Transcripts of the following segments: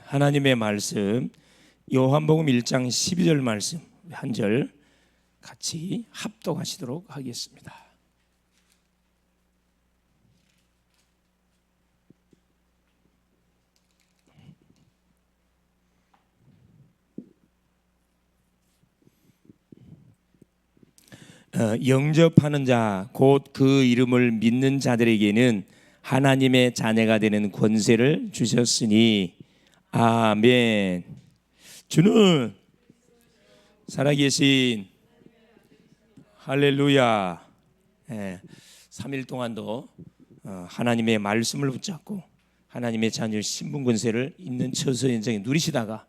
하나님의 말씀 요한복음 1장 12절 말씀 한 절 같이 합독하시도록 하겠습니다. 영접하는 자 곧 그 이름을 믿는 자들에게는 하나님의 자녀가 되는 권세를 주셨으니 아멘. 주는 살아계신 할렐루야. 3일 동안도 하나님의 말씀을 붙잡고 하나님의 자녀 신분 권세를 있는 처소 현장에 누리시다가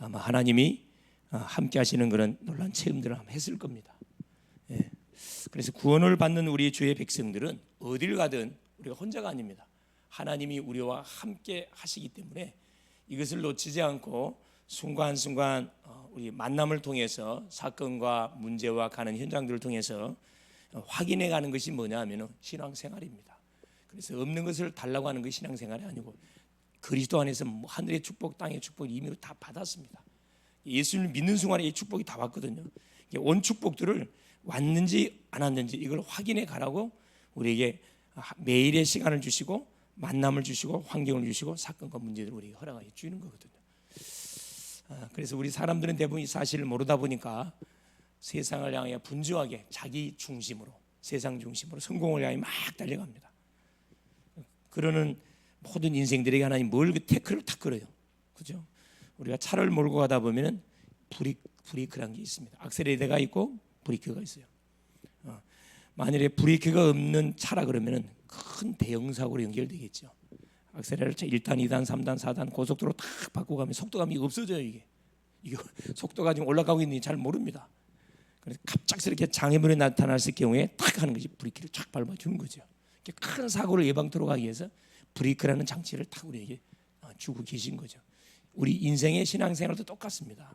아마 하나님이 함께 하시는 그런 놀라운 체험들을 했을 겁니다. 그래서 구원을 받는 우리 주의 백성들은 어딜 가든 우리가 혼자가 아닙니다. 하나님이 우리와 함께 하시기 때문에 이것을 놓치지 않고 순간순간 우리 만남을 통해서 사건과 문제와 가는 현장들을 통해서 확인해 가는 것이 뭐냐 하면 신앙생활입니다. 그래서 없는 것을 달라고 하는 것이 신앙생활이 아니고 그리스도 안에서 하늘의 축복 땅의 축복 이미 다 받았습니다. 예수를 믿는 순간에 이 축복이 다 왔거든요. 온 축복들을 왔는지 안 왔는지 이걸 확인해 가라고 우리에게 매일의 시간을 주시고 만남을 주시고 환경을 주시고 사건과 문제들을 우리에게 허락해 주는 거거든요. 그래서 우리 사람들은 대부분 이 사실을 모르다 보니까 세상을 향해 분주하게 자기 중심으로 세상 중심으로 성공을 향해 막 달려갑니다. 그러는 모든 인생들에게 하나님 뭘 태클을 탁 걸어요. 그죠? 우리가 차를 몰고 가다 보면은 브레이크라는 게 있습니다. 악셀레이터가 있고 브레이크가 있어요. 만일에 브레이크가 없는 차라 그러면은 큰 대형 사고로 연결되겠죠. 악셀레이터 1단, 2단, 3단, 4단 고속도로 탁 바꾸고 가면 속도감이 없어져요. 이게 속도가 지금 올라가고 있는지 잘 모릅니다. 그래서 갑작스럽게 장애물이 나타났을 경우에 탁 하는 것이 브레이크를 쫙 밟아주는 거죠. 큰 사고를 예방토록 하기 위해서 브레이크라는 장치를 탁 우리에게 주고 계신 거죠. 우리 인생의 신앙생활도 똑같습니다.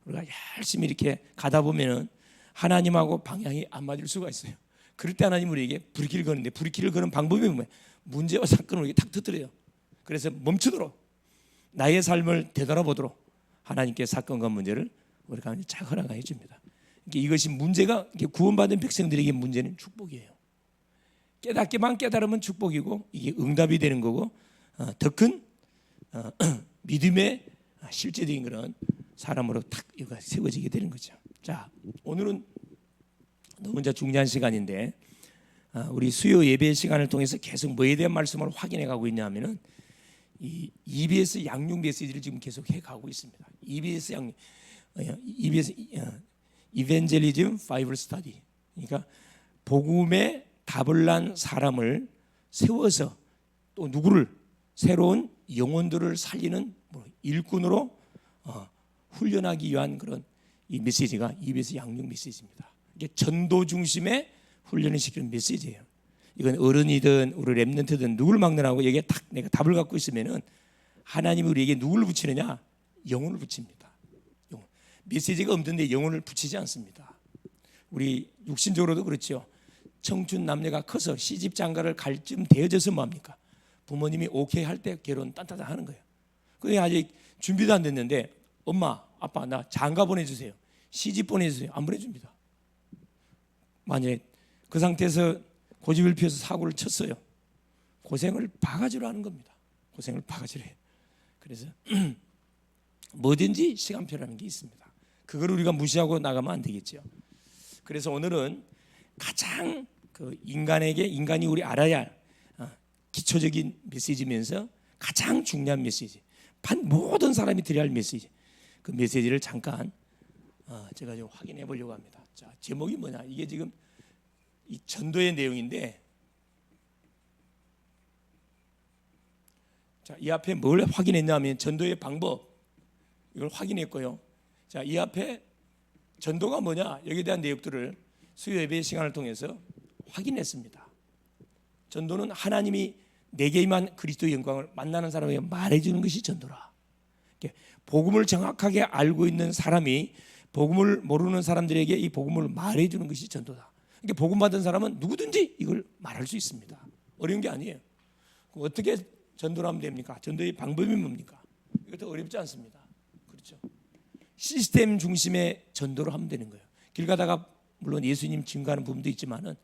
우리가 열심히 이렇게 가다 보면은 하나님하고 방향이 안 맞을 수가 있어요. 그럴 때 하나님 우리에게 브레이크를 거는데 브레이크를 거는 방법이 뭐예요? 문제와 사건을 우리에게 탁 터뜨려요. 그래서 멈추도록 나의 삶을 되돌아보도록 하나님께 사건과 문제를 우리 가운데 잘 허락해 줍니다. 이것이 문제가 구원받은 백성들에게 문제는 축복이에요. 깨닫기만 깨달으면 축복이고 이게 응답이 되는 거고 더 큰 믿음의 실제적인 그런 사람으로 탁 세워지게 되는 거죠. 자, 오늘은 너무 중요한 시간인데 우리 수요 예배 시간을 통해서 계속 뭐에 대한 말씀을 확인해 가고 있냐면은 이 EBS 양육 메시지를 지금 계속 해 가고 있습니다. EBS Evangelism Bible Study. 그러니까 복음의 답을 난 사람을 세워서 또 누구를 새로운 영혼들을 살리는 일꾼으로 훈련하기 위한 그런 이 메시지가 EBS 양육 메시지입니다. 이게 전도 중심의 훈련을 시키는 메시지예요. 이건 어른이든 우리 랩런트든 누굴 막느라고 여기에 딱 내가 답을 갖고 있으면은 하나님이 우리에게 누구를 붙이느냐? 영혼을 붙입니다. 영혼. 메시지가 없는데 영혼을 붙이지 않습니다. 우리 육신적으로도 그렇죠. 청춘 남녀가 커서 시집 장가를 갈 쯤 되어져서 뭐합니까? 부모님이 오케이 할 때 결혼 딴따단 하는 거예요. 그게 아직 준비도 안 됐는데 엄마, 아빠 나 장가 보내주세요. 시집 보내주세요. 안 보내줍니다. 만약에 그 상태에서 고집을 피워서 사고를 쳤어요. 고생을 바가지로 하는 겁니다. 고생을 바가지로 해요. 그래서 뭐든지 시간표라는 게 있습니다. 그걸 우리가 무시하고 나가면 안 되겠죠. 그래서 오늘은 가장 인간이 우리 알아야 할 기초적인 메시지면서 가장 중요한 메시지, 모든 사람이 드려야 할 메시지, 그 메시지를 잠깐 제가 좀 확인해 보려고 합니다. 자, 제목이 뭐냐? 이게 지금 이 전도의 내용인데, 자, 이 앞에 뭘 확인했냐면 전도의 방법 이걸 확인했고요. 자, 이 앞에 전도가 뭐냐? 여기에 대한 내용들을 수요 예배 시간을 통해서 확인했습니다. 전도는 하나님이 내게 임한 그리스도의 영광을 만나는 사람에게 말해주는 것이 전도라. 복음을 정확하게 알고 있는 사람이 복음을 모르는 사람들에게 이 복음을 말해주는 것이 전도다. 그러니까 복음 받은 사람은 누구든지 이걸 말할 수 있습니다. 어려운 게 아니에요. 어떻게 전도를 하면 됩니까? 전도의 방법이 뭡니까? 더 어렵지 않습니다. 그렇죠? 시스템 중심의 전도를 하면 되는 거예요. 길 가다가 물론 예수님 증거하는 부분도 있지만은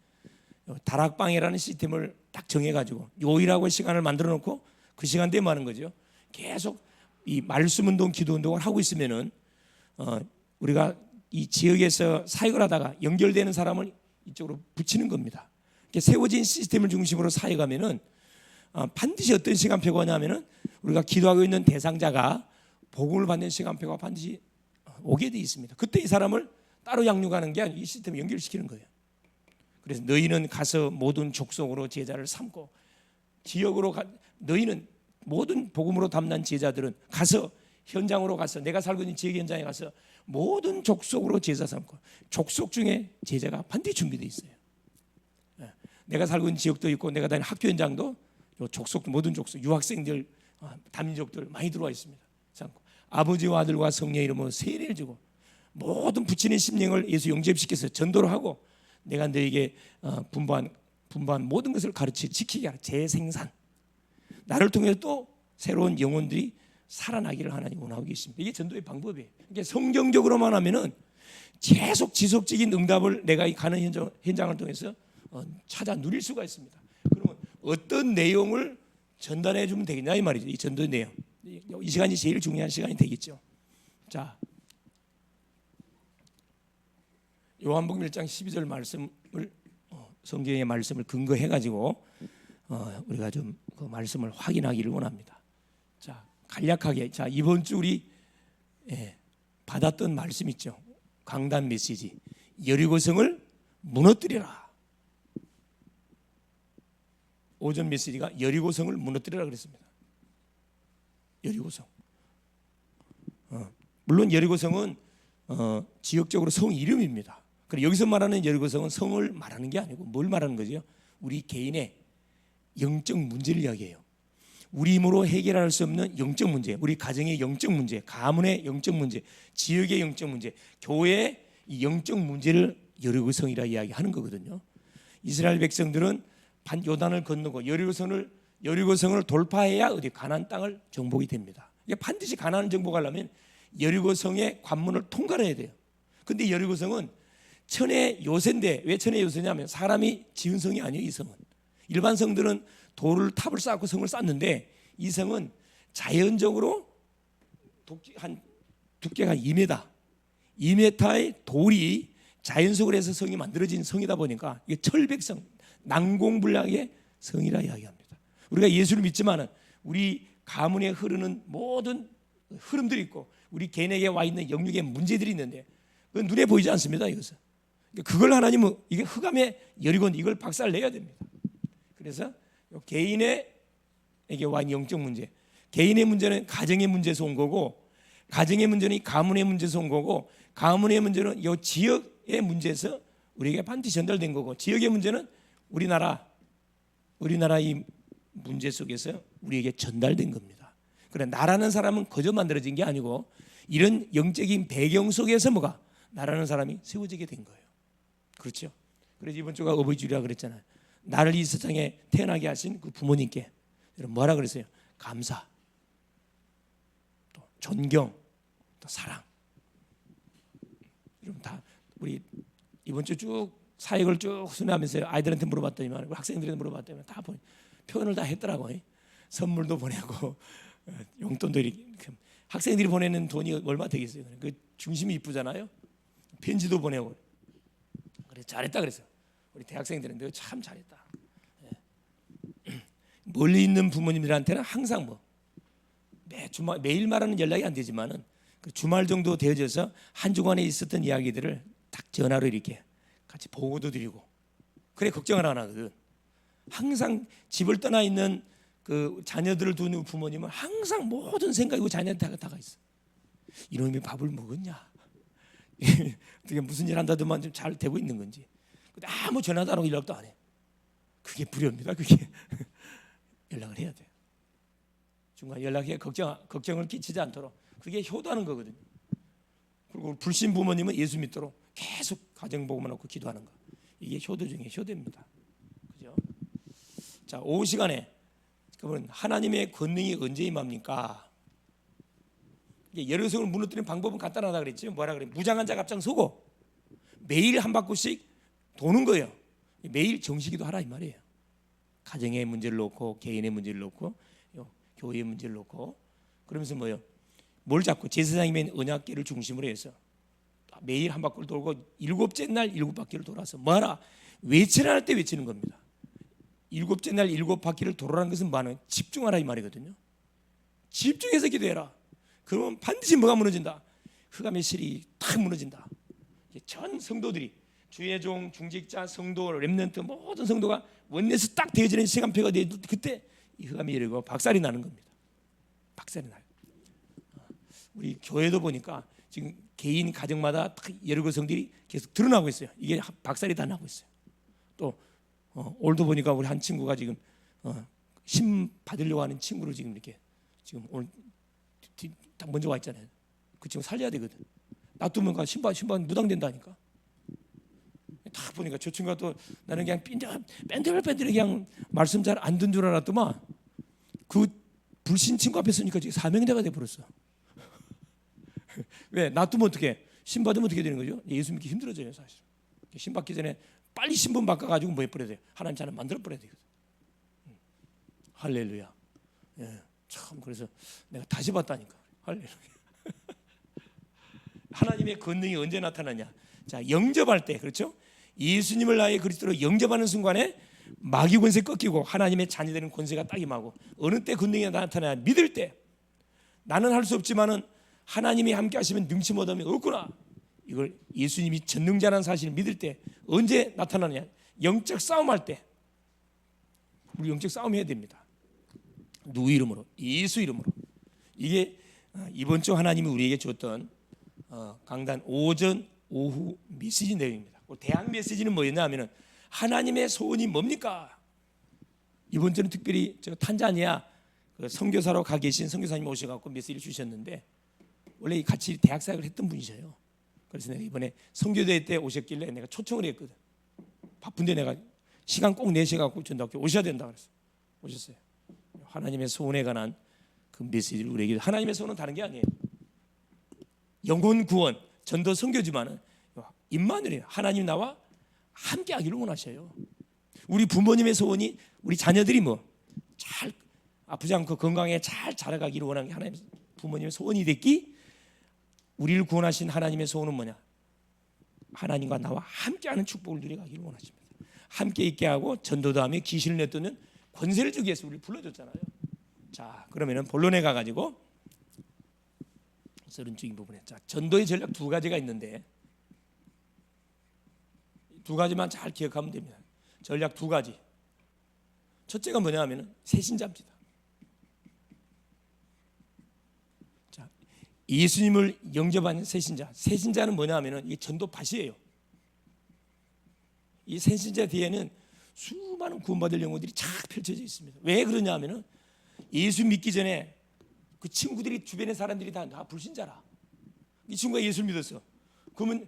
다락방이라는 시스템을 딱 정해가지고 요일하고 시간을 만들어 놓고 그 시간대에 뭐 하는 거죠. 계속 이 말씀 운동, 기도 운동을 하고 있으면은 우리가 이 지역에서 사역을 하다가 연결되는 사람을 이쪽으로 붙이는 겁니다. 세워진 시스템을 중심으로 사역하면은 반드시 어떤 시간표가 오냐면은 우리가 기도하고 있는 대상자가 복음을 받는 시간표가 반드시 오게 돼 있습니다. 그때 이 사람을 따로 양육하는 게 아니라 이 시스템을 연결시키는 거예요. 그래서 너희는 가서 모든 족속으로 제자를 삼고 지역으로 너희는 모든 복음으로 담난 제자들은 가서 현장으로 가서 내가 살고 있는 지역 현장에 가서 모든 족속으로 제자 삼고 족속 중에 제자가 반드시 준비되어 있어요. 내가 살고 있는 지역도 있고 내가 다니는 학교 현장도 족속 모든 족속 유학생들 담임족들 많이 들어와 있습니다. 아버지와 아들과 성령의 이름으로 세례를 주고 모든 부친의 심령을 예수 영접시켜서 전도를 하고 내가 너에게 분부한 모든 것을 가르치 지키게 하라. 재생산 나를 통해서 또 새로운 영혼들이 살아나기를 하나님 원하고 계십니다. 이게 전도의 방법이에요. 이게 성경적으로만 하면은 계속 지속적인 응답을 내가 가는 현장을 통해서 찾아 누릴 수가 있습니다. 그러면 어떤 내용을 전달해 주면 되겠냐 이 말이죠. 이 전도의 내용. 이 시간이 제일 중요한 시간이 되겠죠. 자, 요한복음 1장 12절 말씀을 성경의 말씀을 근거해 가지고 우리가 좀 그 말씀을 확인하기를 원합니다. 자, 간략하게 자 이번 주 우리 받았던 말씀 있죠. 강단 메시지 여리고성을 무너뜨리라. 오전 메시지가 여리고성을 무너뜨리라 그랬습니다. 여리고성. 물론 여리고성은 지역적으로 성 이름입니다. 그리고 여기서 말하는 여리고성은 성을 말하는 게 아니고 뭘 말하는 거죠? 우리 개인의 영적 문제를 이야기해요. 우리 힘으로 해결할 수 없는 영적 문제, 우리 가정의 영적 문제, 가문의 영적 문제, 지역의 영적 문제, 교회의 이 영적 문제를 여리고성이라 이야기하는 거거든요. 이스라엘 백성들은 요단을 건너고 여리고성을 돌파해야 어디 가나안 땅을 정복이 됩니다. 반드시 가나안을 정복하려면 여리고성의 관문을 통과해야 돼요. 근데 여리고성은 천의 요새인데 왜 천의 요새냐면 사람이 지은 성이 아니에요. 이 성은 일반 성들은 돌을 탑을 쌓고 성을 쌓는데 이 성은 자연적으로 두께가 2m의 돌이 자연석으로 해서 성이 만들어진 성이다 보니까 이게 철백성, 난공불락의 성이라 이야기합니다. 우리가 예수를 믿지만은 우리 가문에 흐르는 모든 흐름들이 있고 우리 개인에게 와 있는 영육의 문제들이 있는데 그건 눈에 보이지 않습니다. 이것은 그걸 하나님은 이게 흑암의 여리고는 이걸 박살 내야 됩니다. 그래서 개인에게 와 있는 영적 문제, 개인의 문제는 가정의 문제에서 온 거고, 가정의 문제는 가문의 문제에서 온 거고, 가문의 문제는 이 지역의 문제에서 우리에게 반드시 전달된 거고, 지역의 문제는 우리나라 이 문제 속에서 우리에게 전달된 겁니다. 그래 나라는 사람은 거저 만들어진 게 아니고 이런 영적인 배경 속에서 뭐가 나라는 사람이 세워지게 된 거예요. 그렇죠? 그래서 이번 주가 어버이 주일이라 그랬잖아요. 나를 이 세상에 태어나게 하신 그 부모님께 여러분 뭐라 그랬어요? 감사, 또 존경, 또 사랑. 여러분 다 우리 이번 주 쭉 사역을 쭉 순회하면서 아이들한테 물어봤더니만 학생들한테 물어봤더니만 다 표현을 다 했더라고요. 선물도 보내고 용돈도 이렇게 학생들이 보내는 돈이 얼마 되겠어요? 그 중심이 이쁘잖아요. 편지도 보내고 그래 잘했다 그랬어요. 우리 대학생들은 너 참 잘했다. 멀리 있는 부모님들한테는 항상 매일 말하는 연락이 안 되지만은 그 주말 정도 되어져서 한 주간에 있었던 이야기들을 딱 전화로 이렇게 같이 보고도 드리고 그래 걱정을 안 하거든. 항상 집을 떠나 있는 그 자녀들을 두는 부모님은 항상 모든 생각이 자녀한테 다가 있어. 이놈이 밥을 먹었냐? 어떻게 무슨 일 한다더만 좀 잘 되고 있는 건지. 근데 아무 전화도 안 하고 연락도 안 해. 그게 불효입니다. 그게 연락을 해야 돼. 중간 연락해 걱정을 끼치지 않도록 그게 효도하는 거거든요. 그리고 불신 부모님은 예수 믿도록 계속 가정 복음만 놓고 기도하는 거. 이게 효도 중에 효도입니다. 그죠? 자, 오후 시간에 그러면 하나님의 권능이 언제 임합니까? 예루살렘을 무너뜨리는 방법은 간단하다 그랬죠. 뭐라 그래? 무장한 자가 앞장서고 매일 한 바퀴씩 도는 거예요. 매일 정식기도 하라 이 말이에요. 가정의 문제를 놓고 개인의 문제를 놓고 교회의 문제를 놓고 그러면서 뭐요? 뭘 잡고 제사장님의 언약궤를 중심으로 해서 매일 한 바퀴를 돌고 일곱째 날 일곱 바퀴를 돌아서 뭐하라? 외치라 할 때 외치는 겁니다. 일곱째 날 일곱 바퀴를 돌아라는 것은 뭐하는? 집중하라 이 말이거든요. 집중해서 기도해라. 그러면 반드시 뭐가 무너진다? 흑암의 실이 탁 무너진다. 전 성도들이 주의 종, 중직자, 성도, 렘넌트 모든 성도가 원내에서 딱 되어지는 시간표가 되어 그때 이 흑암이 열리고 박살이 나는 겁니다. 박살이 나요. 우리 교회도 보니까 지금 개인 가정마다 딱 여러 성들이 계속 드러나고 있어요. 이게 박살이 다 나고 있어요. 또 오늘도 보니까 우리 한 친구가 지금 심 받으려고 하는 친구를 지금 이렇게 지금 오늘 딱 먼저 와 있잖아요. 그 친구 살려야 되거든. 놔두면 신발 무당된다니까. 딱 보니까 저 친구가 또 나는 그냥 뺀들뺀들 그냥 말씀 잘 안 듣는 줄 알았더만 그 불신 친구 앞에 서니까 지금 사명자가 돼버렸어. 왜? 놔두면 어떻게? 신 받으면 어떻게 되는 거죠? 예수 믿기 힘들어져요 사실. 신 받기 전에 빨리 신분 바꿔가지고 뭐 해버려야 돼요? 하나님 자는 만들어버려야 되거든. 할렐루야. 예, 참 그래서 내가 다시 봤다니까. 할렐루야. 하나님의 권능이 언제 나타나냐? 자, 영접할 때 그렇죠? 예수님을 나의 그리스도로 영접하는 순간에 마귀 권세 꺾이고 하나님의 자녀되는 권세가 딱 임하고 어느 때 권능이 나타나냐? 믿을 때. 나는 할 수 없지만은 하나님이 함께 하시면 능치 못함이 없구나. 이걸 예수님이 전능자라는 사실을 믿을 때 언제 나타나느냐? 영적 싸움할 때. 우리 영적 싸움 해야 됩니다. 누구 이름으로? 예수 이름으로. 이게 이번 주 하나님이 우리에게 줬던 강단 오전 오후 메시지 내용입니다. 대학 메시지는 뭐였냐 하면은 하나님의 소원이 뭡니까? 이번 주는 특별히 저 탄자니아 그 선교사로 가 계신 선교사님 오셔갖고 메시지를 주셨는데 원래 같이 대학 사역을 했던 분이셔요. 그래서 내가 이번에 선교대회 때 오셨길래 내가 초청을 했거든. 바쁜데 내가 시간 꼭 내셔갖고 전도학교 오셔야 된다 그랬어. 오셨어요. 하나님의 소원에 관한 그 메시지를 우리에게. 하나님의 소원은 다른 게 아니에요. 영혼 구원, 전도 선교지만은 임마누엘 하나님 나와 함께 하기를 원하셔요. 우리 부모님의 소원이 우리 자녀들이 뭐 잘 아프지 않고 건강에 잘 자라가기를 원하는 게 하나님 부모님의 소원이 됐기. 우리를 구원하신 하나님의 소원은 뭐냐? 하나님과 나와 함께하는 축복을 누려가기를 원하십니다. 함께 있게 하고 전도도 하며 귀신을 내쫓는 권세를 주기 위해서 우리를 불러줬잖아요. 자, 그러면은 본론에 가가지고 서론적인 부분에 자, 전도의 전략 두 가지가 있는데 두 가지만 잘 기억하면 됩니다. 전략 두 가지. 첫째가 뭐냐 하면은 새신자입니다. 자, 예수님을 영접한 새신자. 새신자는 뭐냐 하면은 이게 전도밭이에요. 이 새신자 뒤에는 수많은 구원받을 영혼들이 쫙 펼쳐져 있습니다. 왜 그러냐 하면은 예수 믿기 전에 그 친구들이 주변의 사람들이 다 불신자라. 이 친구가 예수를 믿었어. 그러면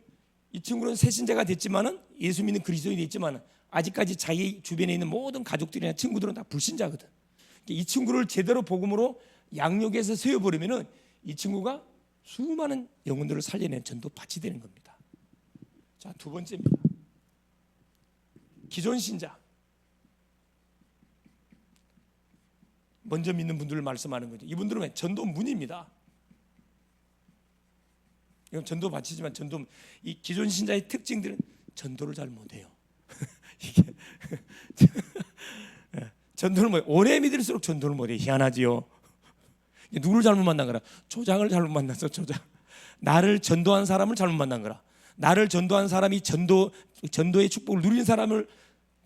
이 친구는 새신자가 됐지만은 예수 믿는 그리스도인이 됐지만은 아직까지 자기 주변에 있는 모든 가족들이나 친구들은 다 불신자거든. 이 친구를 제대로 복음으로 양육해서 세워버리면은 이 친구가 수많은 영혼들을 살려낸 전도밭이 되는 겁니다. 자, 두 번째입니다. 기존 신자. 먼저 믿는 분들을 말씀하는 거죠. 이분들은 전도문입니다. 이건 전도밭이지만 이 기존 신자의 특징들은 전도를 잘 못해요. 이게 전도를 못 오래 믿을수록 전도를 못해. 희한하지요. 누구를 잘못 만난 거라? 조장을 잘못 만났어. 조장. 나를 전도한 사람을 잘못 만난 거라. 나를 전도한 사람이 전도의 축복을 누린 사람을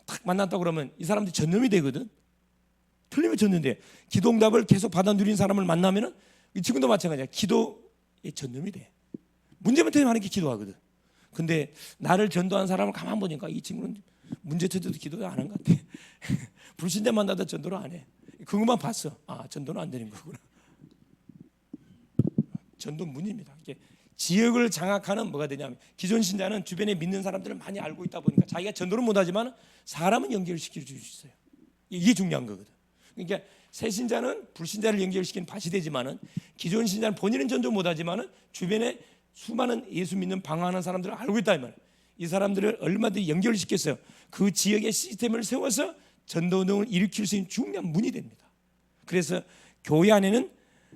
딱 만났다 그러면 이 사람들이 전념이 되거든. 틀리면 졌는데 기도응답을 계속 받아 누린 사람을 만나면은 지금도 마찬가지야. 기도의 전념이 돼. 문제만 되면 하는 게 기도하거든. 근데 나를 전도한 사람을 가만 보니까 이 친구는 문제 터져도 기도를 안 한 것 같아. 불신자 만나도 전도를 안 해. 그것만 봤어. 아, 전도는 안 되는 거구나. 전도문입니다. 이게 지역을 장악하는 뭐가 되냐면 기존 신자는 주변에 믿는 사람들을 많이 알고 있다 보니까 자기가 전도를 못하지만 사람은 연결시켜 줄 수 있어요. 이게 중요한 거거든. 그러니까 새 신자는 불신자를 연결시키는 밭이 되지만은 기존 신자는 본인은 전도 못하지만은 주변에 수많은 예수 믿는 방황하는 사람들을 알고 있다 이 말이에요. 이 사람들을 얼마든지 연결시켜서 그 지역의 시스템을 세워서 전도운동을 일으킬 수 있는 중요한 문이 됩니다. 그래서 교회 안에는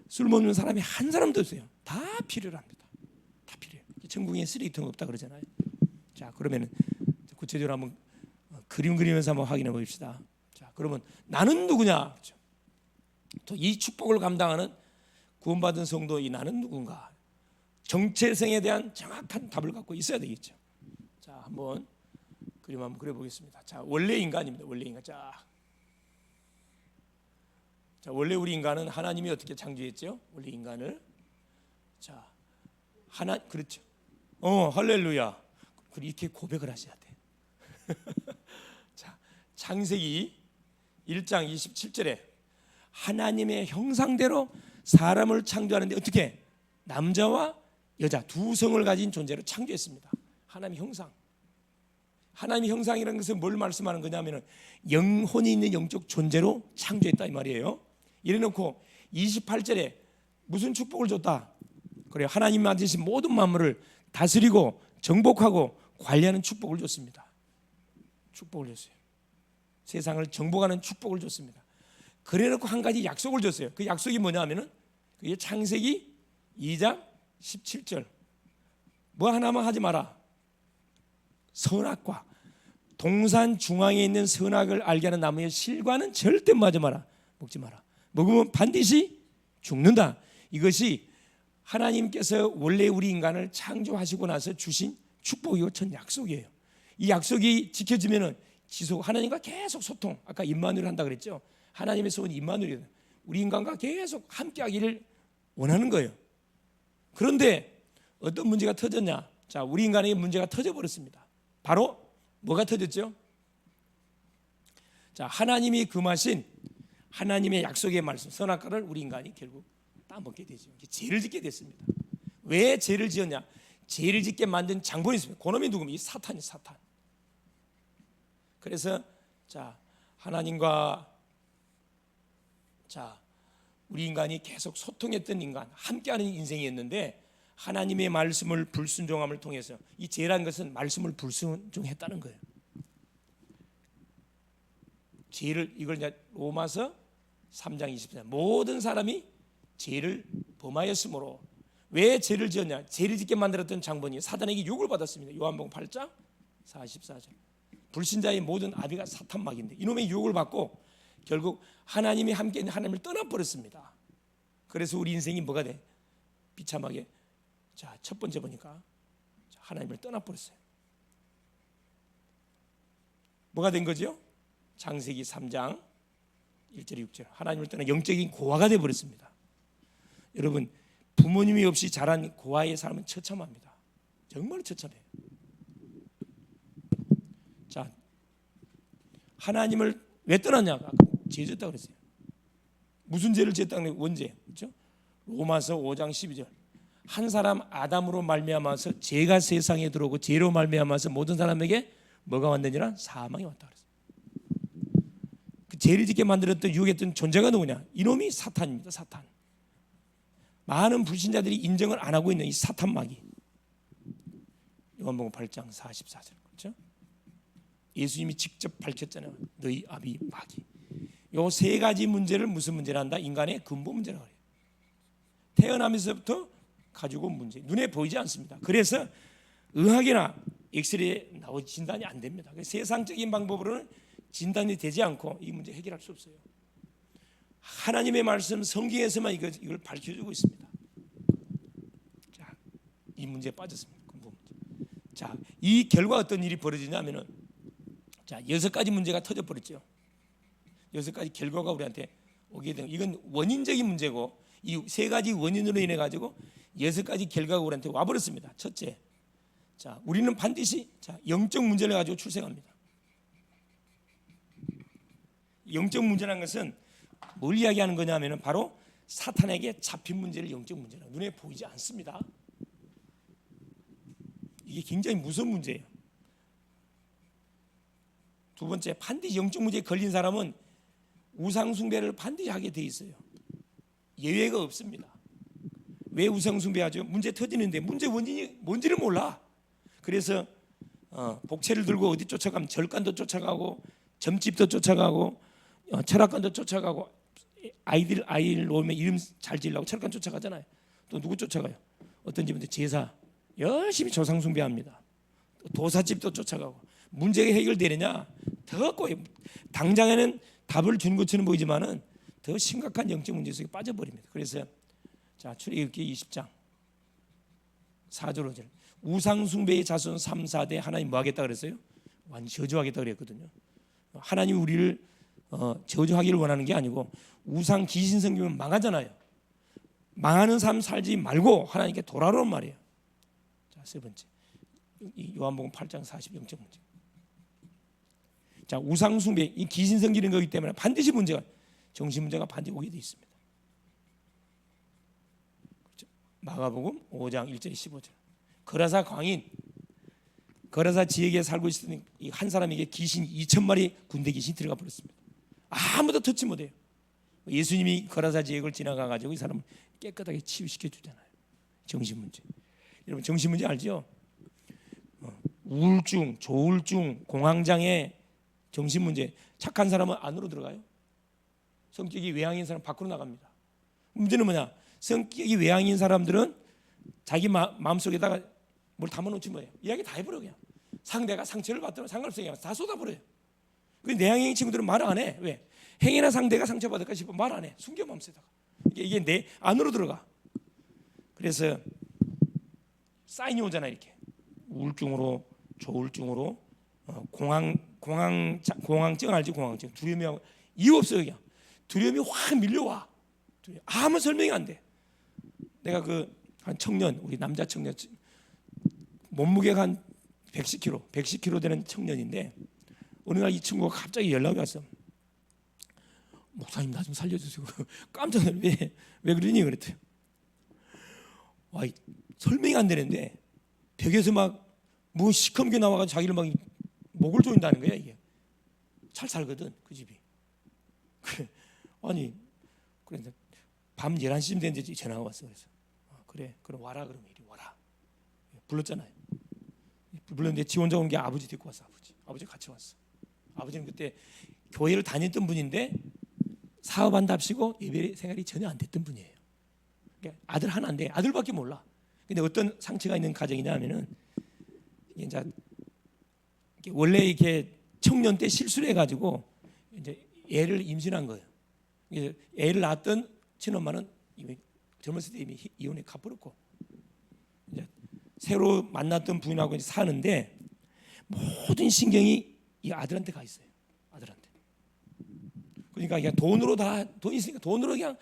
술 먹는 사람이 한 사람도 없어요. 다 필요합니다. 다 필요해요. 천국에 쓰레기통 없다 그러잖아요. 자, 그러면 구체적으로 한번 그림 그리면서 한번 확인해 봅시다. 자, 그러면 나는 누구냐? 그렇죠? 또 이 축복을 감당하는 구원받은 성도의 나는 누군가? 정체성에 대한 정확한 답을 갖고 있어야 되겠죠. 자, 한번 그림 한번 그려보겠습니다. 자, 원래 인간입니다. 원래 인간. 자, 원래 우리 인간은 하나님이 어떻게 창조했죠? 원래 인간을. 자, 그렇죠. 할렐루야. 이렇게 고백을 하셔야 돼. 자, 창세기 1장 27절에 하나님의 형상대로 사람을 창조하는데 어떻게? 남자와 여자 두 성을 가진 존재로 창조했습니다. 하나님의 형상. 하나님의 형상이라는 것은 뭘 말씀하는 거냐면은 영혼이 있는 영적 존재로 창조했다 이 말이에요. 이래놓고 28절에 무슨 축복을 줬다? 그래요. 하나님 만드신 모든 만물을 다스리고 정복하고 관리하는 축복을 줬습니다. 축복을 줬어요. 세상을 정복하는 축복을 줬습니다. 그래놓고 한 가지 약속을 줬어요. 그 약속이 뭐냐면은 그게 창세기 2장 17절. 뭐 하나만 하지 마라. 선악과 동산 중앙에 있는 선악을 알게 하는 나무의 실과는 절대 먹지 마라. 먹지 마라. 먹으면 반드시 죽는다. 이것이 하나님께서 원래 우리 인간을 창조하시고 나서 주신 축복이고 첫 약속이에요. 이 약속이 지켜지면은 지속 하나님과 계속 소통. 아까 임마누엘 한다 그랬죠. 하나님의 소원이 임마누엘이에요. 우리 인간과 계속 함께하기를 원하는 거예요. 그런데 어떤 문제가 터졌냐? 자, 우리 인간에게 문제가 터져버렸습니다. 바로 뭐가 터졌죠? 자, 하나님이 금하신 하나님의 약속의 말씀 선악과를 우리 인간이 결국 따먹게 되죠. 죄를 짓게 됐습니다. 왜 죄를 지었냐? 죄를 짓게 만든 장본이 있습니다. 그놈이 누구면 이 사탄이 사탄. 그래서 자, 하나님과 자, 우리 인간이 계속 소통했던 인간, 함께하는 인생이었는데 하나님의 말씀을 불순종함을 통해서 이 죄라는 것은 말씀을 불순종했다는 거예요. 죄를 이걸 이제 로마서 3장 24절 모든 사람이 죄를 범하였으므로 왜 죄를 지었냐? 죄를 짓게 만들었던 장본이 사단에게 욕을 받았습니다. 요한복음 8장 44절. 불신자의 모든 아비가 사탄막인데 이놈의 유혹을 받고 결국 하나님이 함께 있는 하나님을 떠나버렸습니다. 그래서 우리 인생이 뭐가 돼? 비참하게 자, 첫 번째 보니까 하나님을 떠나버렸어요. 뭐가 된 거죠? 창세기 3장 1절 6절 하나님을 떠나 영적인 고아가 되어버렸습니다. 여러분 부모님이 없이 자란 고아의 삶은 처참합니다. 정말 처참해요. 자, 하나님을 왜 떠났냐? 죄 졌다고 그랬어요. 무슨 죄를 지었다고 그랬어요? 원죄. 그렇죠? 로마서 5장 12절 한 사람 아담으로 말미암아서 죄가 세상에 들어오고 죄로 말미암아서 모든 사람에게 뭐가 왔느니라? 사망이 왔다 그랬어요. 그 죄를 짓게 만들었던 유혹했던 존재가 누구냐? 이놈이 사탄입니다. 사탄. 많은 불신자들이 인정을 안 하고 있는 이 사탄 마귀. 요한복음 8장 44절 그렇죠? 예수님이 직접 밝혔잖아요. 너희 아비 마귀. 요 세 가지 문제를 무슨 문제를 한다? 인간의 근본 문제라고 해요. 태어나면서부터 가지고 온 문제. 눈에 보이지 않습니다. 그래서 의학이나 엑스레이 나오 진단이 안 됩니다. 세상적인 방법으로는 진단이 되지 않고 이 문제 해결할 수 없어요. 하나님의 말씀 성경에서만 이걸 밝혀주고 있습니다. 자, 이 문제에 빠졌습니다. 근본 문제. 자, 이 결과 어떤 일이 벌어지냐면은 자, 6가지 문제가 터져버렸죠. 6가지 결과가 우리한테 오게 되는 이건 원인적인 문제고 이 3가지 원인으로 인해 가지고 6가지 결과가 우리한테 와버렸습니다. 첫째, 자, 우리는 반드시 자, 영적 문제를 가지고 출생합니다. 영적 문제라는 것은 뭘 이야기하는 거냐면은 바로 사탄에게 잡힌 문제를 영적 문제라 눈에 보이지 않습니다. 이게 굉장히 무서운 문제예요. 두 번째, 반드시 영적 문제에 걸린 사람은 우상 숭배를 반드시 하게 돼 있어요. 예외가 없습니다. 왜 우상 숭배하죠? 문제 터지는데 문제 원인이 뭔지를 몰라. 그래서 복채를 들고 어디 쫓아가면 절간도 쫓아가고 점집도 쫓아가고 철학관도 쫓아가고 아이를 놓으면 이름 잘 지으려고 철학관 쫓아가잖아요. 또 누구 쫓아가요? 어떤 집은 제사 열심히 조상 숭배합니다. 도사집도 쫓아가고. 문제가 해결되느냐? 더 꼬여. 당장에는 답을 준 것처럼 보이지만은 더 심각한 영적 문제 속에 빠져버립니다. 그래서 자, 출애굽기 20장 4절 5절 우상 숭배의 자손 3, 4대 하나님 뭐 하겠다 그랬어요? 완전 저주하겠다 그랬거든요. 하나님 우리를 저주하기를 원하는 게 아니고 우상 귀신 섬기면 망하잖아요. 망하는 삶 살지 말고 하나님께 돌아오란 말이에요. 자, 세 번째 요한복음 8장 40 영적 문제. 자, 우상 숭배 이 귀신 섬기는 거기 때문에 반드시 문제가 정신 문제가 반드시 오게 돼 있습니다. 그렇죠? 마가복음 5장 1절 15절 거라사 광인 거라사 지역에 살고 있었던 이 한 사람에게 귀신 2,000마리 군대 귀신이 들어가 버렸습니다. 아무도 터치 못해요. 예수님이 거라사 지역을 지나가 가지고 이 사람을 깨끗하게 치유시켜 주잖아요. 정신 문제. 여러분 정신 문제 알죠? 우울증, 조울증, 공황장애, 정신 문제. 착한 사람은 안으로 들어가요. 성격이 외향인 사람 밖으로 나갑니다. 문제는 뭐냐? 성격이 외향인 사람들은 자기 마음속에다가 뭘 담아놓지 뭐예요. 이야기 다 해버려 그냥. 상대가 상처를 받더라도 상관없어요. 다 쏟아버려요. 내향인 친구들은 말 안 해. 왜? 행위나 상대가 상처받을까 싶어 말 안 해. 숨겨 마음속에다가. 이게 내 안으로 들어가. 그래서 사인이 오잖아 이렇게. 우울증으로, 조울증으로, 공황증 알지? 공황증. 두려움이 이유 없어요 그냥. 두려움이 확 밀려와. 아무 설명이 안 돼. 내가 한 청년, 우리 남자 청년 몸무게가 한 110kg 되는 청년인데 어느 날 이 친구가 갑자기 연락이 왔어. 목사님 나 좀 살려주세요. 깜짝 놀래. 왜 그러니 그랬대요. 와, 설명이 안 되는데 벽에서 막 뭐 시커멓게 나와가지고 자기를 막 목을 조인다는 거야 이게. 잘 살거든 그 집이. 그래. 아니 그런데 밤 11시쯤 됐는데 전화가 왔어. 그래서 그래 그럼 와라. 그러면 이리 와라. 불렀잖아요. 불렀는데 지 혼자 온 게 아버지 데리고 왔어. 아버지 같이 왔어. 아버지는 그때 교회를 다녔던 분인데 사업한답시고 예배 생활이 전혀 안 됐던 분이에요. 그러니까 아들 하나인데 아들밖에 몰라. 근데 어떤 상처가 있는 가정이냐 하면은 이제 원래 이렇게 청년 때 실수를 해가지고 이제 애를 임신한 거예요. 애를 낳았던 친엄마는 이미 젊었을 때 이미 이혼해 가버렸고 이제 새로 만났던 부인하고 이제 사는데 모든 신경이 이 아들한테 가 있어요. 아들한테. 그러니까 그냥 돈으로 돈 있으니까 돈으로 그냥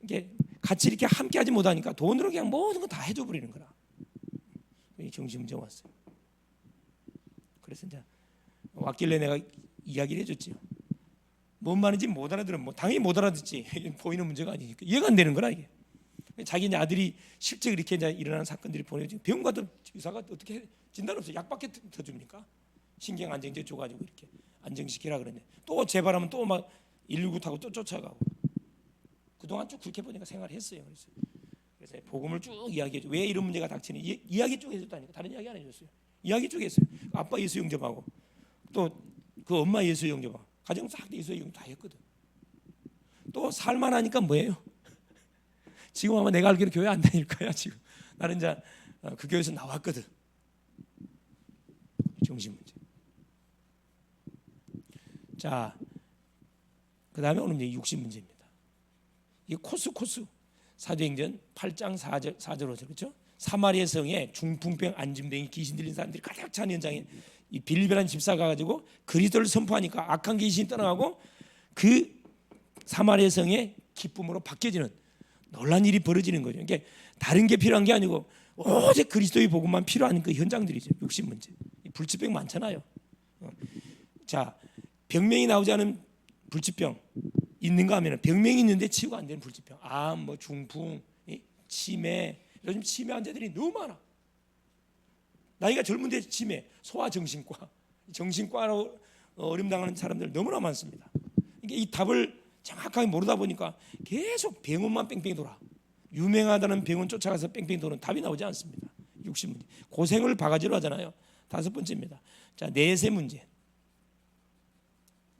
이게 같이 이렇게 함께하지 못하니까 돈으로 그냥 모든 거 다 해줘 버리는 거라. 정신 문제 왔어요. 그래서 이제 왔길래 내가 이야기를 해줬지요. 뭔 말인지 못 알아들으면 뭐 당연히 못 알아듣지. 보이는 문제가 아니니까 이해가 안 되는 거라 이게. 자기 이제 아들이 실제 이렇게 이제 일어나는 사건들이 보내지 병원 가도 의사가 어떻게 진단 없어. 약밖에 더 줍니까? 신경 안정제 줘가지고 이렇게 안정시키라 그러네. 또 재발하면 또 막 119 타고 또 쫓아가고. 그동안 쭉 그렇게 보니까 생활했어요. 그래서 복음을 쭉 이야기해줘. 왜 이런 문제가 닥치니? 이야기 쭉 해줬다니까. 다른 이야기 안 해줬어요. 이야기 쭉 했어요. 아빠 예수 영접하고 또 그 엄마 예수 영접하고 가정 싹 예수 영접 다 했거든. 또 살만하니까 뭐예요? 지금 아마 내가 알기로 교회 안 다닐 거야 지금. 나는 이제 그 교회에서 나왔거든. 정신 문제. 자, 그 다음에 오늘 이제 육신 문제입니다. 이게 코스 사도행전 8장 4절 5절 그렇죠? 사마리아 성에 중풍병 안진병이 귀신 들린 사람들이 가득 찬 현장에 이 빌립이라는 집사가 가지고 그리스도를 선포하니까 악한 귀신이 떠나가고 그 사마리아 성에 기쁨으로 바뀌어지는 놀란 일이 벌어지는 거죠. 그러니까 다른 게 필요한 게 아니고 오직 그리스도의 복음만 필요한 그 현장들이죠. 육신 문제. 불치병 많잖아요. 자, 병명이 나오지 않은 불치병 있는가 하면 병명이 있는데 치유가 안 되는 불치병. 암, 뭐 중풍, 치매. 요즘 치매 환자들이 너무 많아. 나이가 젊은데 치매, 소아정신과, 정신과로 어림당하는 사람들 너무나 많습니다. 이게 이 답을 정확하게 모르다 보니까 계속 병원만 뺑뺑이 돌아. 유명하다는 병원 쫓아가서 뺑뺑이 도는 답이 나오지 않습니다. 60문제. 고생을 바가지로 하잖아요. 5번째입니다. 자, 내세 문제.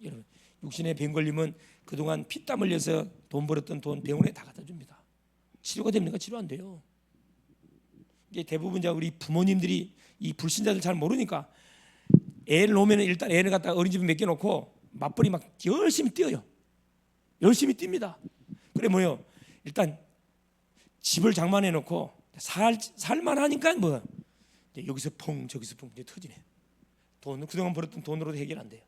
여러분, 육신에 병 걸리면 그동안 피땀 흘려서 돈 벌었던 돈 병원에 다 갖다 줍니다. 치료가 됩니까? 치료 안 돼요. 이게 대부분 우리 부모님들이 이 불신자들 잘 모르니까 애를 놓으면 일단 애를 갖다 어린이집에 맡겨놓고 맞벌이 막 열심히 뛰어요. 열심히 뜁니다. 그래 뭐요? 일단 집을 장만해 놓고 살만 하니까 뭐 여기서 펑 저기서 펑 이제 터지네. 돈 그동안 벌었던 돈으로도 해결 안 돼요.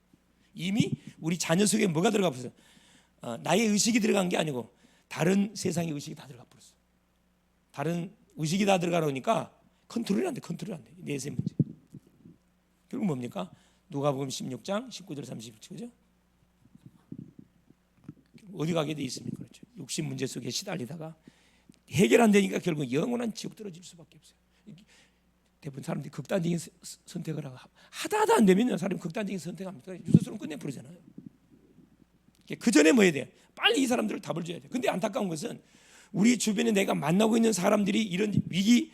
이미 우리 자녀 속에 뭐가 들어가 버렸어? 나의 의식이 들어간 게 아니고 다른 세상의 의식이 다 들어가 버렸어. 다른 의식이 다 들어가려니까 컨트롤이 안 돼. 컨트롤이 안 돼. 내세 문제. 결국 뭡니까? 누가복음 16장 19절 30절 그죠? 어디 가게 돼 있습니까? 그렇죠. 육신 문제 속에 시달리다가 해결 안 되니까 결국 영원한 지옥 떨어질 수밖에 없어요. 대부분 사람들이 극단적인 선택을 하다 안 되면 사람이 극단적인 선택합니다. 유서스러운 끝내 버리잖아요. 그 전에 뭐 해야 돼? 빨리 이 사람들을 답을 줘야 돼. 근데 안타까운 것은 우리 주변에 내가 만나고 있는 사람들이 이런 위기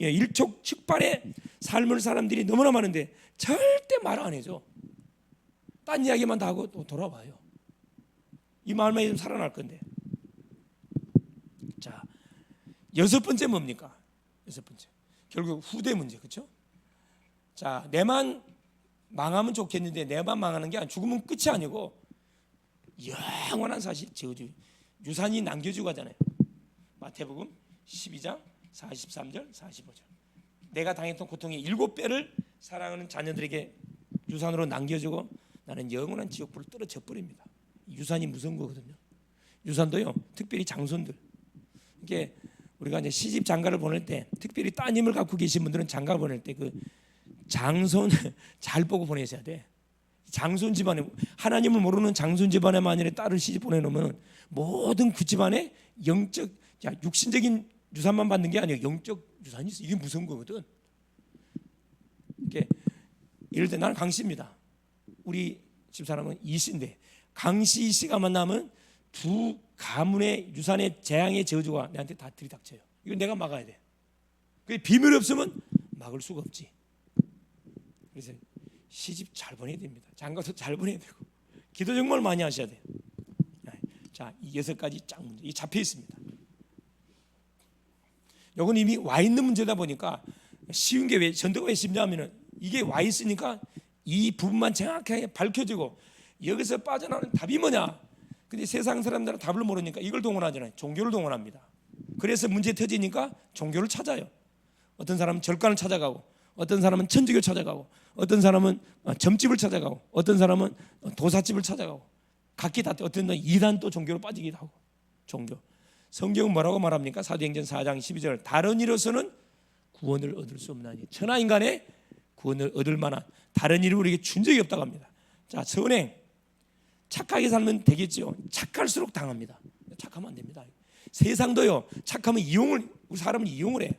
일촉즉발의 삶을 사람들이 너무나 많은데 절대 말 안 해줘. 딴 이야기만 다 하고 또 돌아와요. 이 말만 좀 살아날 건데. 자, 6번째 뭡니까? 6번째. 결국 후대 문제, 그렇죠? 자, 내만 망하면 좋겠는데 내만 망하는 게 아니라 죽으면 끝이 아니고 영원한 사실 저주 유산이 남겨주고 하잖아요. 마태복음 12장 43절 45절. 내가 당했던 고통의 7배를 사랑하는 자녀들에게 유산으로 남겨주고 나는 영원한 지옥불을 떨어져 버립니다. 유산이 무서운 거거든요. 유산도요, 특별히 장손들. 이게 우리가 이제 시집 장가를 보낼 때, 특별히 따님을 갖고 계신 분들은 장가 보낼 때 그 장손 잘 보고 보내셔야 돼. 장손 집안에 하나님을 모르는 장손 집안에 만일에 딸을 시집 보내놓으면 모든 그 집안에 영적, 육신적인 유산만 받는 게 아니에요. 영적 유산이 있어. 이게 무서운 거거든. 이게 예를 들어 나는 강씨입니다. 우리 집사람은 이씨인데 강씨 이씨가 만나면 두 가문의 유산의 재앙의 저주가 내한테 다 들이닥쳐요. 이건 내가 막아야 돼. 그 비밀이 없으면 막을 수가 없지. 그래서 시집 잘 보내야 됩니다. 장가도 잘 보내야 되고 기도 정말 많이 하셔야 돼요. 자, 이 6가지 짝 문제 이 잡혀 있습니다. 이건 이미 와 있는 문제다 보니까 쉬운 게 왜 전도가 왜 쉽냐면은 이게 와 있으니까 이 부분만 정확하게 밝혀지고 여기서 빠져나오는 답이 뭐냐? 근데 세상 사람들은 답을 모르니까 이걸 동원하잖아요. 종교를 동원합니다. 그래서 문제 터지니까 종교를 찾아요. 어떤 사람은 절간을 찾아가고, 어떤 사람은 천주교 찾아가고, 어떤 사람은 점집을 찾아가고, 어떤 사람은 도사집을 찾아가고, 각기 다 어떤 이단 또 종교로 빠지기도 하고. 종교. 성경은 뭐라고 말합니까? 사도행전 4장 12절. 다른 이로서는 구원을 얻을 수 없나니 천하 인간의 구원을 얻을 만한 다른 일을 우리에게 준 적이 없다고 합니다. 자, 선행. 착하게 살면 되겠지요. 착할수록 당합니다. 착하면 안 됩니다. 세상도요, 착하면 우리 사람은 이용을 해.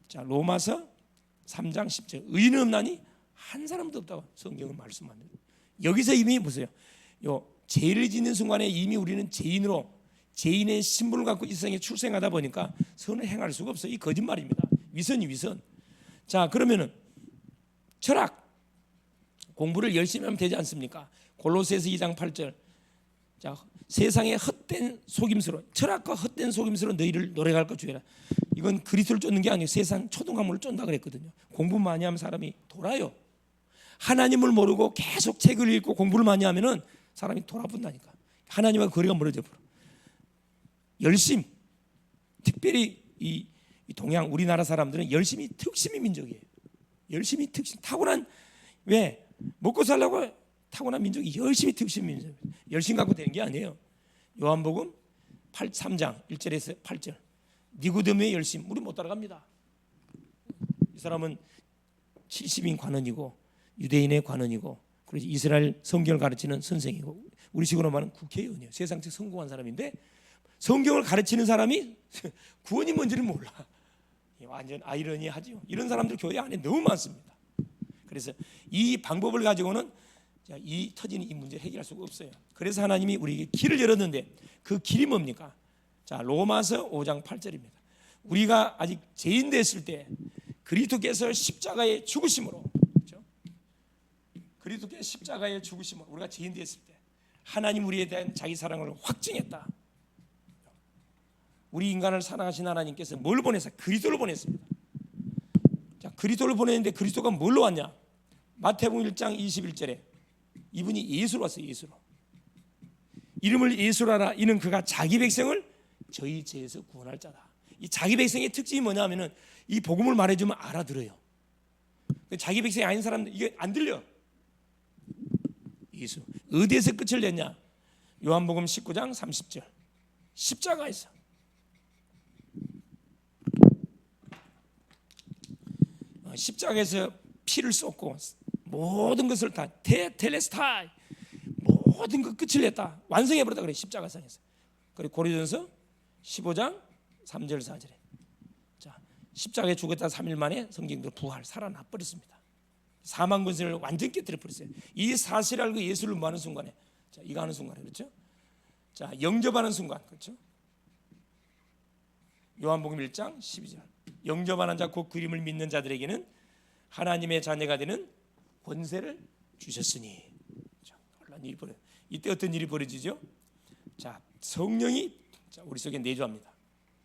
자, 로마서 3장 10절. 의인은 없나니 한 사람도 없다고 성경은 말씀합니다. 여기서 이미 보세요. 죄를 짓는 순간에 이미 우리는 죄인으로 죄인의 신분을 갖고 이 세상에 출생하다 보니까 선을 행할 수가 없어요. 이 거짓말입니다. 위선이 위선. 자, 그러면은 철학 공부를 열심히 하면 되지 않습니까? 골로새서 2장 8절. 자, 세상의 헛된 속임수로 철학과 헛된 속임수로 너희를 노래할 것 주의라. 이건 그리스도를 쫓는 게 아니고 세상 초등학문을 쫓는다 그랬거든요. 공부 많이 하면 사람이 돌아요. 하나님을 모르고 계속 책을 읽고 공부를 많이 하면은 사람이 돌아본다니까. 하나님과 거리가 멀어져 버려. 열심. 특별히 이 동양 우리나라 사람들은 열심히 특심의 민족이에요. 열심히 특심 타고난 왜 먹고 살려고 타고난 민족이 열심히 특심 민족. 열심 갖고 되는 게 아니에요. 요한복음 3장 1절에서 8절. 니고데모의 열심 우리 못 따라갑니다. 이 사람은 70인 관원이고 유대인의 관원이고 그래서 이스라엘 성경을 가르치는 선생이고 우리 식으로 말하면 국회의원이에요. 세상적 성공한 사람인데 성경을 가르치는 사람이 구원이 뭔지를 몰라. 완전 아이러니하죠. 이런 사람들 교회 안에 너무 많습니다. 그래서 이 방법을 가지고는 자, 이 터지는 이 문제를 해결할 수가 없어요. 그래서 하나님이 우리에게 길을 열었는데 그 길이 뭡니까? 자, 로마서 5장 8절입니다. 우리가 아직 죄인 됐을 때 그리스도께서 십자가의 죽으심으로, 그렇죠? 그리스도께서 십자가의 죽으심으로 우리가 죄인 됐을 때 하나님 우리에 대한 자기 사랑을 확증했다. 우리 인간을 사랑하신 하나님께서 뭘 보내서? 그리스도를 보냈습니다. 자, 그리스도를 보냈는데 그리스도가 뭘로 왔냐? 마태복음 1장 21절에 이분이 예수로 왔어요. 예수로. 이름을 예수로 하라. 이는 그가 자기 백성을 저희 죄에서 구원할 자다. 이 자기 백성의 특징이 뭐냐면은 이 복음을 말해주면 알아들어요. 자기 백성이 아닌 사람들 이게 안 들려. 예수. 어디에서 끝을 냈냐? 요한복음 19장 30절. 십자가에서. 십자가에서 피를 쏟고 모든 것을 다 텔레스타이 모든 것 끝을 냈다. 완성해버렸다 그래. 십자가상에서. 그리고 고린도전서 15장 3절 4절에 자, 십자가에 죽었다 3일 만에 성경대로 부활 살아나 버렸습니다. 사망 권세를 완전 깨뜨려 버렸어요. 이 사실을 알고 예수를 뭐하는 순간에, 자, 이거 하는 순간에, 그렇죠? 자, 영접하는 순간, 그렇죠? 요한복음 1장 12절. 영접하는 자 곧 그림을 믿는 자들에게는 하나님의 자녀가 되는 권세를 주셨으니. 자, 일이 벌어. 이때 어떤 일이 벌어지죠? 자, 성령이 우리 속에 내주합니다.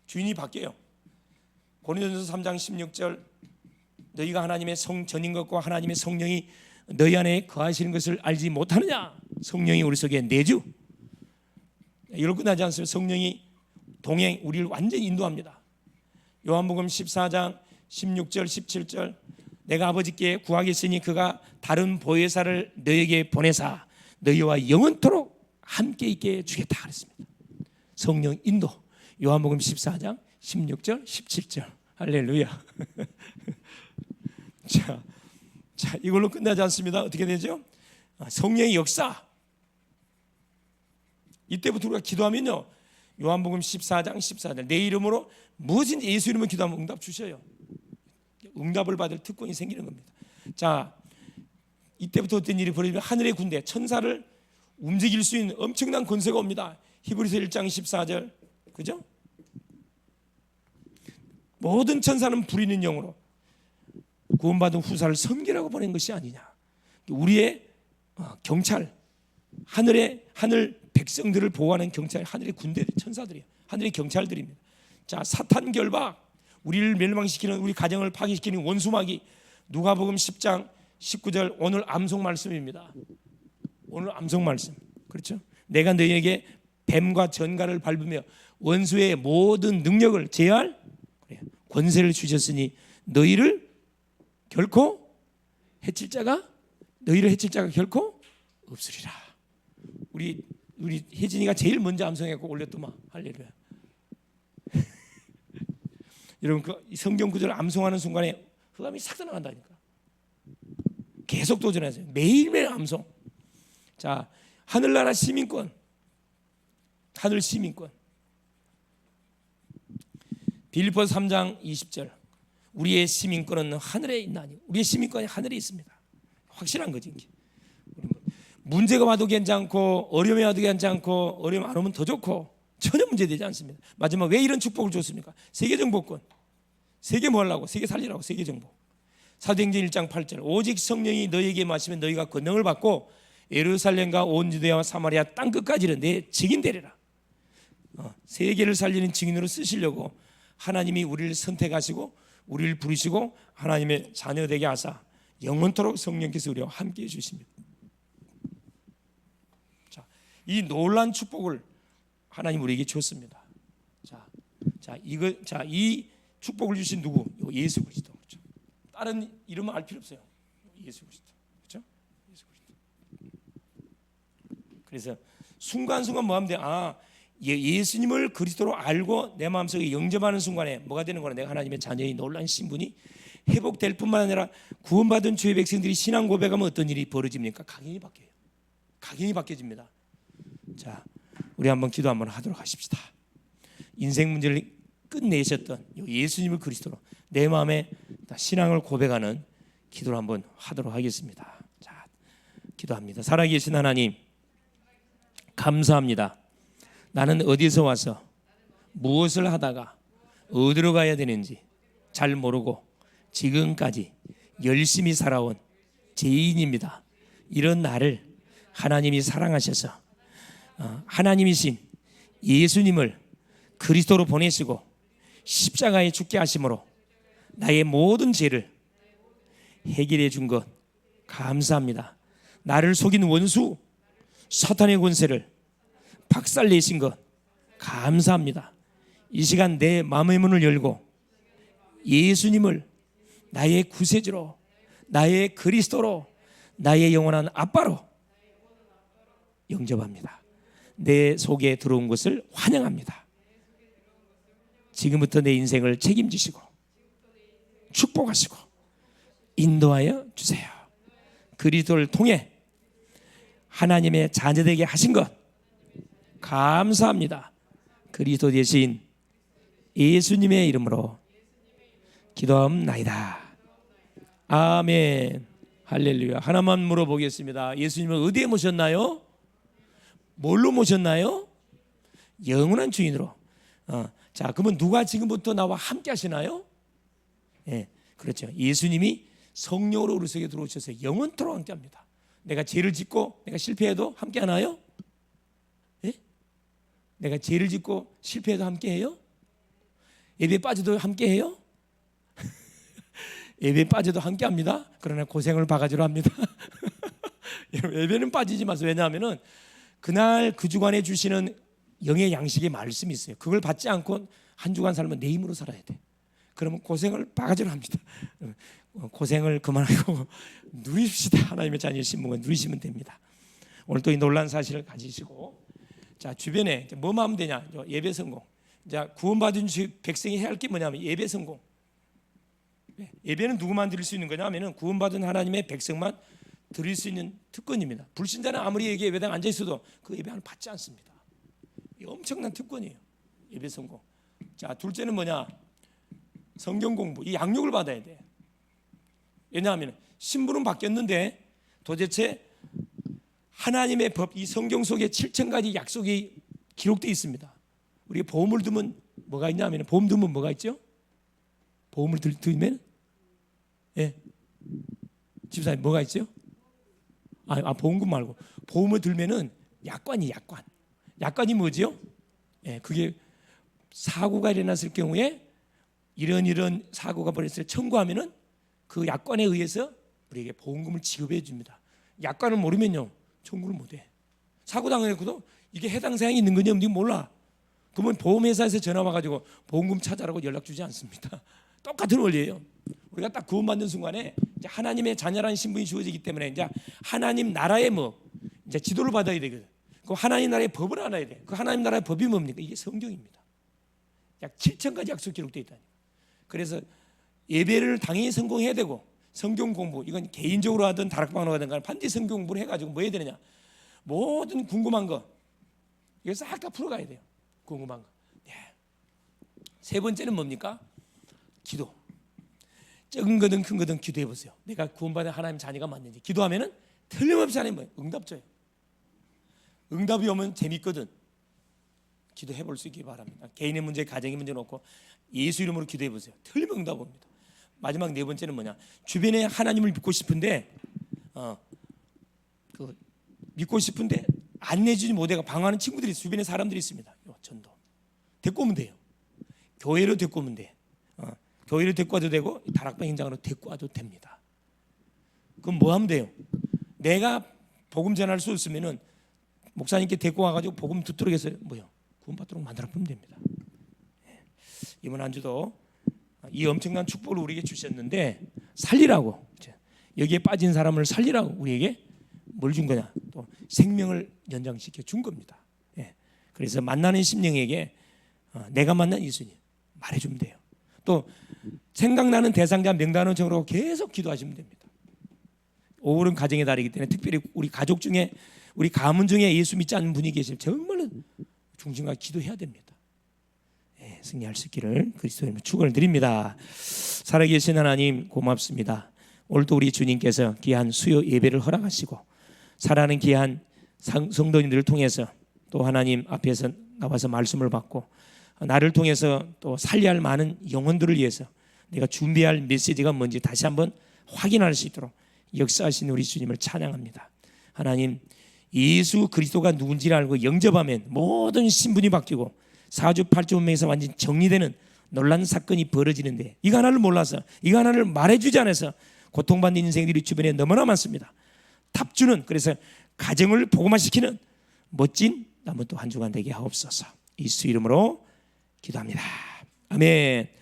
주인이 바뀌어요. 고린도전서 3장 16절 너희가 하나님의 전인 것과 하나님의 성령이 너희 안에 거하시는 것을 알지 못하느냐? 성령이 우리 속에 내주. 이걸 끝나지 않습니다. 성령이 동행 우리를 완전히 인도합니다. 요한복음 14장 16절 17절 내가 아버지께 구하겠으니 그가 다른 보혜사를 너희에게 보내사 너희와 영원토록 함께 있게 주겠다 그랬습니다. 성령 인도. 요한복음 14장 16절 17절 할렐루야. 자, 이걸로 끝나지 않습니다. 어떻게 되죠? 성령의 역사. 이때부터 우리가 기도하면요, 요한복음 14장 14절 내 이름으로 무엇인지 예수 이름으로 기도하면 응답 주셔요. 응답을 받을 특권이 생기는 겁니다. 자, 이때부터 어떤 일이 벌어지면 하늘의 군대 천사를 움직일 수 있는 엄청난 권세가 옵니다. 히브리서 1장 14절 그죠? 모든 천사는 부리는 영으로 구원받은 후사를 섬기라고 보낸 것이 아니냐. 우리의 경찰, 하늘 백성들을 보호하는 경찰, 하늘의 군대 천사들이에요. 하늘의 경찰들입니다. 자, 사탄 결박, 우리를 멸망시키는, 우리 가정을 파괴시키는 원수마귀. 누가복음 10장 19절 오늘 암송 말씀입니다. 오늘 암송 말씀. 그렇죠? 내가 너희에게 뱀과 전갈을 밟으며 원수의 모든 능력을 제할 권세를 주셨으니 너희를 해칠 자가 결코 없으리라. 우리 혜진이가 제일 먼저 암송했고 올렸더만 할렐루야. 여러분 그 성경 구절을 암송하는 순간에 흑암이 싹 떠나간다니까. 계속 도전하세요. 매일매일 암송. 자, 하늘나라 시민권, 하늘 시민권. 빌립보서 3장 20절 우리의 시민권은 하늘에 있나니. 우리의 시민권이 하늘에 있습니다. 확실한 거지. 문제가 와도 괜찮고 어려움이 와도 괜찮고 어려움 안 오면 더 좋고 전혀 문제되지 않습니다. 마지막 왜 이런 축복을 줬습니까? 세계정복권. 세계 뭐 하려고? 세계 살리라고. 세계정복. 사도행전 1장 8절 오직 성령이 너희에게 마시면 너희가 권능을 받고 예루살렘과 온 유대와 사마리아 땅끝까지는 내 증인 되리라. 세계를 살리는 증인으로 쓰시려고 하나님이 우리를 선택하시고 우리를 부르시고 하나님의 자녀 되게 하사 영원토록 성령께서 우리와 함께해 주십니다. 자, 이 놀라운 축복을 하나님 우리에게 줬습니다. 이 축복을 주신 누구? 예수 그리스도. 그렇죠? 다른 이름은 알 필요 없어요. 예수 그리스도. 그렇죠? 예수 그리스도. 그래서 순간순간 뭐 하면 돼? 예수님을 그리스도로 알고 내 마음속에 영접하는 순간에 뭐가 되는 거냐? 내가 하나님의 자녀의 놀라운 신분이 회복될 뿐만 아니라 구원받은 주의 백성들이 신앙 고백하면 어떤 일이 벌어집니까? 각인이 바뀌어요. 각인이 바뀌어집니다. 자, 우리 한번 기도 한번 하도록 하십시다. 인생 문제를 끝내셨던 예수님을 그리스도로 내 마음에 신앙을 고백하는 기도를 한번 하도록 하겠습니다. 자, 기도합니다. 살아계신 하나님, 감사합니다. 나는 어디서 와서 무엇을 하다가 어디로 가야 되는지 잘 모르고 지금까지 열심히 살아온 죄인입니다. 이런 나를 하나님이 사랑하셔서 하나님이신 예수님을 그리스도로 보내시고 십자가에 죽게 하심으로 나의 모든 죄를 해결해 준 것 감사합니다. 나를 속인 원수 사탄의 권세를 박살내신 것 감사합니다. 이 시간 내 마음의 문을 열고 예수님을 나의 구세주로, 나의 그리스도로, 나의 영원한 아빠로 영접합니다. 내 속에 들어온 것을 환영합니다. 지금부터 내 인생을 책임지시고 축복하시고 인도하여 주세요. 그리스도를 통해 하나님의 자녀되게 하신 것 감사합니다. 그리스도 대신 예수님의 이름으로 기도하옵나이다. 아멘. 할렐루야. 하나만 물어보겠습니다. 예수님을 어디에 모셨나요? 뭘로 모셨나요? 영원한 주인으로. 자, 그러면 누가 지금부터 나와 함께 하시나요? 예, 그렇죠. 예수님이 성령으로 우리 속에 들어오셔서 영원토록 함께 합니다. 내가 죄를 짓고 내가 실패해도 함께 하나요? 예? 내가 죄를 짓고 실패해도 함께 해요? 예배 빠져도 함께 해요? 예배 빠져도 함께 합니다. 그러나 고생을 바가지로 합니다. 예배는 빠지지 마세요. 왜냐하면 그날 그 주간에 주시는 영의 양식의 말씀이 있어요. 그걸 받지 않고 한 주간 살면 내 힘으로 살아야 돼. 그러면 고생을 바가지로 합니다. 고생을 그만하고 누리십시다. 하나님의 자녀의 신분을 누리시면 됩니다. 오늘 또 이 놀란 사실을 가지시고, 자, 주변에 뭐만 하면 되냐? 예배 성공. 자, 구원받은 백성이 해야 할 게 뭐냐면 예배 성공. 예배는 누구만 드릴 수 있는 거냐 하면은 구원받은 하나님의 백성만 드릴 수 있는 특권입니다. 불신자는 아무리 예배당에 앉아 있어도 그 예배를 받지 않습니다. 이 엄청난 특권이에요. 예배 성공. 자, 둘째는 뭐냐? 성경 공부. 이 양육을 받아야 돼. 왜냐하면 신분은 바뀌었는데 도대체 하나님의 법, 이 성경 속에 7,000가지 약속이 기록되어 있습니다. 우리가 보험을 두면 뭐가 있냐면, 보험 두면 뭐가 있죠? 보험을 들면, 예, 집사님 뭐가 있죠? 보험금 말고 보험을 들면은 약관이 약관. 약관이 뭐지요? 예, 그게 사고가 일어났을 경우에 이런 사고가 벌어졌을 때 청구하면은 그 약관에 의해서 우리에게 보험금을 지급해 줍니다. 약관을 모르면요 청구를 못해. 사고 당해서도 이게 해당 사항이 있는 건지 없는지 몰라. 그러면 보험회사에서 전화 와가지고 보험금 찾아라고 연락 주지 않습니다. 똑같은 원리예요. 우리가 딱 구원받는 순간에 이제 하나님의 자녀라는 신분이 주어지기 때문에 이제 하나님 나라의 이제 지도를 받아야 되거든. 그 하나님 나라의 법을 알아야 돼. 그 하나님 나라의 법이 뭡니까? 이게 성경입니다. 약 7,000가지 약속 기록되어 있다니. 그래서 예배를 당연히 성공해야 되고, 성경 공부, 이건 개인적으로 하든 다락방으로 하든 간에 반드시 성경 공부를 해가지고 뭐 해야 되느냐? 모든 궁금한 거 이거 싹 다 풀어가야 돼요. 궁금한 거. 네. 세 번째는 뭡니까? 기도. 적은 거든 큰 거든 기도해 보세요. 내가 구원받은 하나님 자녀가 맞는지. 기도하면은 틀림없이 하나님 응답 줘요. 응답이 오면 재밌거든. 기도해 볼 수 있기 바랍니다. 개인의 문제, 가정의 문제 놓고 예수 이름으로 기도해 보세요. 틀림없이 응답 옵니다. 마지막 네 번째는 뭐냐? 주변에 하나님을 믿고 싶은데 믿고 싶은데 안내주지 못해가 방황하는 친구들이 주변에 사람들이 있습니다. 전도 데리고 오면 돼요. 교회로 데리고 오면 돼. 교회로 데리고 와도 되고 다락방 현장으로 데리고 와도 됩니다. 그럼 뭐 하면 돼요? 내가 복음 전할 수 없으면은 목사님께 데리고 와가지고 복음 듣도록 해서 구원받도록 만들어 보면 됩니다. 이번 한 주도 이 엄청난 축복을 우리에게 주셨는데 살리라고, 여기에 빠진 사람을 살리라고 우리에게 뭘 준 거냐? 또 생명을 연장시켜 준 겁니다. 그래서 만나는 심령에게 내가 만난 예수님 말해주면 돼요. 또 생각나는 대상자 명단을 적으라고 계속 기도하시면 됩니다. 오울은 가정의 달이기 때문에 특별히 우리 가족 중에, 우리 가문 중에 예수 믿지 않는 분이 계시면 정말로 중심과 기도해야 됩니다. 승리할 수 있기를 그리스도의 축원을 드립니다. 살아계신 하나님 고맙습니다. 오늘도 우리 주님께서 귀한 수요 예배를 허락하시고 사랑하는 귀한 성도님들을 통해서 또 하나님 앞에서 나와서 말씀을 받고 나를 통해서 또 살려야 할 많은 영혼들을 위해서 내가 준비할 메시지가 뭔지 다시 한번 확인할 수 있도록 역사하신 우리 주님을 찬양합니다. 하나님, 예수 그리스도가 누군지를 알고 영접하면 모든 신분이 바뀌고 사주팔주 운명에서 완전히 정리되는 놀라운 사건이 벌어지는데 이거 하나를 몰라서 이거 하나를 말해주지 않아서 고통받는 인생들이 주변에 너무나 많습니다. 탑주는 그래서 가정을 복음화시키는 멋진 남은 또 한 주간 되게 하옵소서. 예수 이름으로 기도합니다. 아멘.